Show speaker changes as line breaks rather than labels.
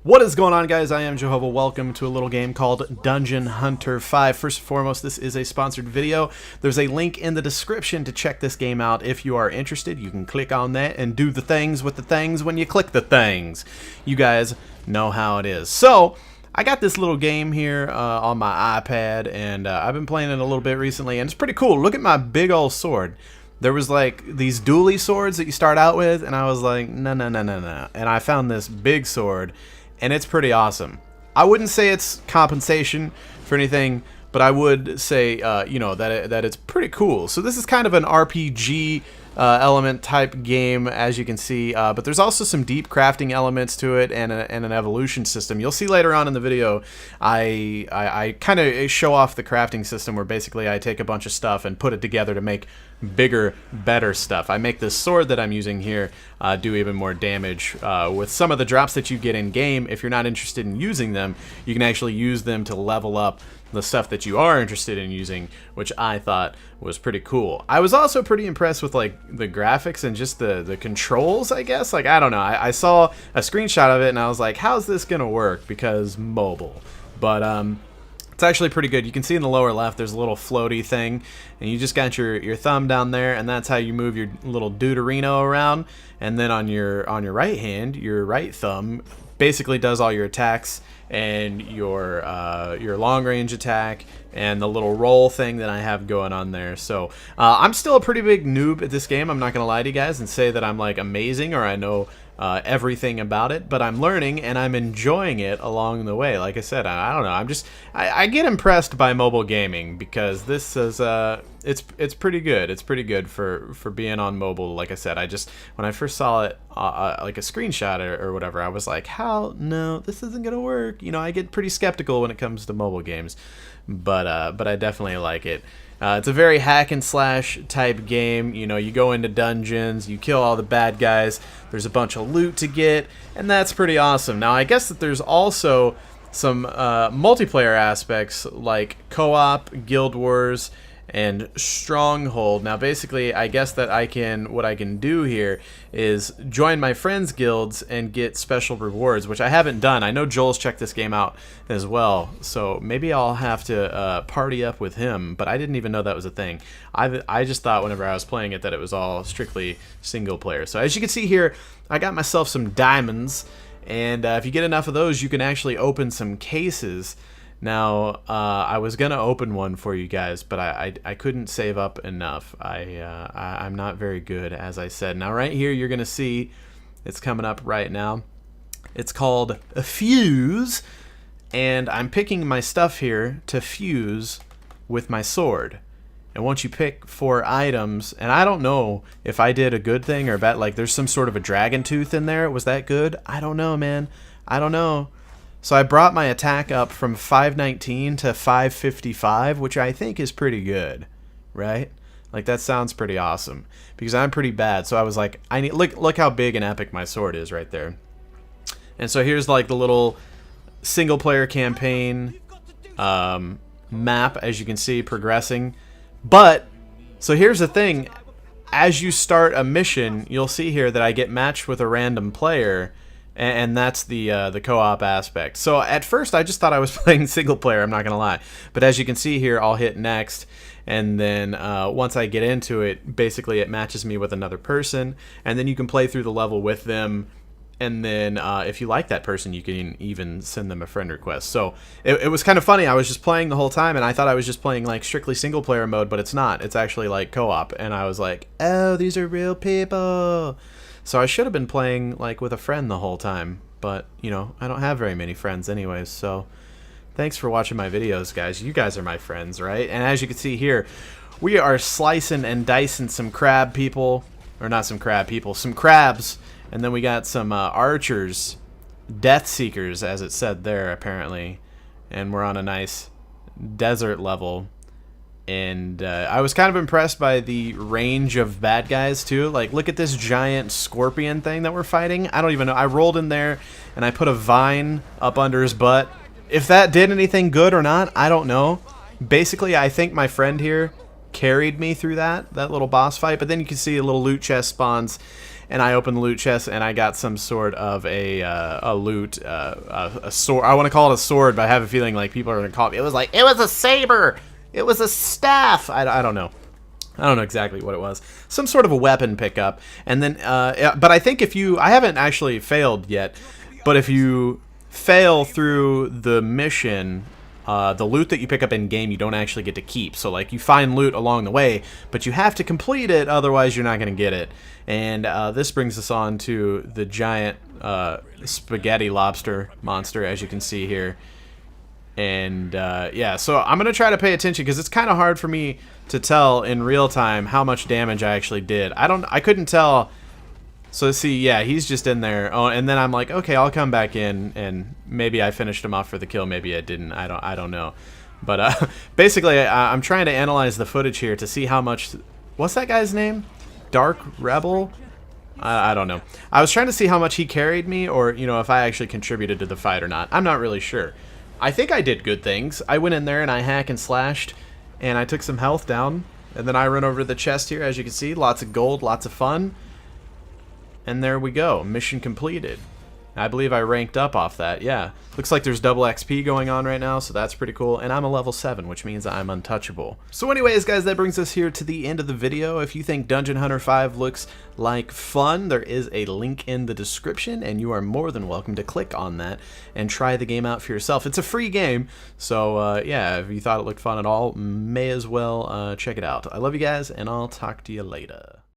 What is going on, guys? I am Jehovah. Welcome to a little game called Dungeon Hunter 5. First and foremost, this is a sponsored video. There's a link in the description to check this game out. If you are interested, you can click on that and do the things with the things when you click the things. You guys know how it is. So, I got this little game here on my iPad, and I've been playing it a little bit recently, and it's pretty cool. Look at my big old sword. There was like these dually swords that you start out with, and I was like, no. And I found this big sword, and it's pretty awesome. I wouldn't say it's compensation for anything, but I would say, that it's pretty cool. So this is kind of an RPG element type game, as you can see, but there's also some deep crafting elements to it and an evolution system. You'll see later on in the video, I kind of show off the crafting system where basically I take a bunch of stuff and put it together to make bigger, better stuff. I make this sword that I'm using here do even more damage. With some of the drops that you get in game, if you're not interested in using them, you can actually use them to level up the stuff that you are interested in using, which I thought was pretty cool. I was also pretty impressed with like the graphics and just the controls, I guess. Like, I don't know, I saw a screenshot of it and I was like, how's this gonna work? Because mobile. But it's actually pretty good. You can see in the lower left there's a little floaty thing, and you just got your thumb down there, and that's how you move your little deuterino around. And then on your right hand, your right thumb basically does all your attacks and your long range attack and the little roll thing that I have going on there. So I'm still a pretty big noob at this game. I'm not gonna lie to you guys and say that I'm like amazing or I know everything about it, but I'm learning and I'm enjoying it along the way. Like I said, I don't know. I get impressed by mobile gaming because this is it's pretty good. It's pretty good for being on mobile. Like I said, when I first saw it like a screenshot or whatever, I was like, how? No, this isn't gonna work. You know, I get pretty skeptical when it comes to mobile games, but I definitely like it. It's a very hack and slash type game. You know, you go into dungeons, you kill all the bad guys, there's a bunch of loot to get, and that's pretty awesome. Now, I guess that there's also some multiplayer aspects like co-op, guild wars, and stronghold. Now basically, I guess that what I can do here is join my friends' guilds and get special rewards, which I haven't done. I know Joel's checked this game out as well, so maybe I'll have to party up with him, but I didn't even know that was a thing. I just thought whenever I was playing it that it was all strictly single player. So as you can see here, I got myself some diamonds, and if you get enough of those, you can actually open some cases. Now, I was gonna open one for you guys, but I couldn't save up enough. I'm not very good, as I said. Now, right here, you're gonna see it's coming up right now. It's called a fuse, and I'm picking my stuff here to fuse with my sword. And once you pick 4 items, and I don't know if I did a good thing or bad. Like, there's some sort of a dragon tooth in there. Was that good? I don't know, man. I don't know. So I brought my attack up from 519 to 555, which I think is pretty good, right? Like, that sounds pretty awesome because I'm pretty bad. So I was like, look how big and epic my sword is right there. And so here's like the little single player campaign map, as you can see, progressing. But so here's the thing: as you start a mission, you'll see here that I get matched with a random player. And that's the co-op aspect. So at first I just thought I was playing single player, I'm not gonna lie. But as you can see here, I'll hit next, and then once I get into it, basically it matches me with another person, and then you can play through the level with them. And then if you like that person, you can even send them a friend request. So it was kind of funny. I was just playing the whole time, and I thought I was just playing like strictly single player mode, but it's not. It's actually like co-op, and I was like, oh, these are real people. So I should have been playing like with a friend the whole time, but you know, I don't have very many friends anyways. So thanks for watching my videos, guys. You guys are my friends, right? And as you can see here, we are slicing and dicing some crab people, or not some crab people, some crabs, and then we got some archers, death seekers, as it said there apparently, and we're on a nice desert level. And I was kind of impressed by the range of bad guys too. Like, look at this giant scorpion thing that we're fighting. I don't even know. I rolled in there and I put a vine up under his butt. If that did anything good or not, I don't know. Basically, I think my friend here carried me through that little boss fight. But then you can see a little loot chest spawns, and I opened the loot chest, and I got some sort of a loot, a sword. I want to call it a sword, but I have a feeling like people are going to call it. It was like, it was a saber! It was a staff! I don't know. I don't know exactly what it was. Some sort of a weapon pickup. And then, but I think if you, I haven't actually failed yet, but if you fail through the mission, the loot that you pick up in game, you don't actually get to keep. So like you find loot along the way, but you have to complete it, otherwise you're not going to get it. And this brings us on to the giant spaghetti lobster monster, as you can see here. And yeah, so I'm gonna try to pay attention because it's kind of hard for me to tell in real time how much damage I actually did. I couldn't tell. So see, yeah, he's just in there. Oh, and then I'm like, okay, I'll come back in, and maybe I finished him off for the kill, maybe I didn't. I don't know. But basically, I'm trying to analyze the footage here to see how much. What's that guy's name? Dark Rebel. I don't know. I was trying to see how much he carried me, or you know, if I actually contributed to the fight or not. I'm not really sure. I think I did good things. I went in there and I hack and slashed, and I took some health down, and then I run over to the chest here, as you can see. Lots of gold, lots of fun. And there we go. Mission completed. I believe I ranked up off that, yeah. Looks like there's double XP going on right now, so that's pretty cool. And I'm a level 7, which means I'm untouchable. So anyways, guys, that brings us here to the end of the video. If you think Dungeon Hunter 5 looks like fun, there is a link in the description, and you are more than welcome to click on that and try the game out for yourself. It's a free game, so yeah, if you thought it looked fun at all, may as well check it out. I love you guys, and I'll talk to you later.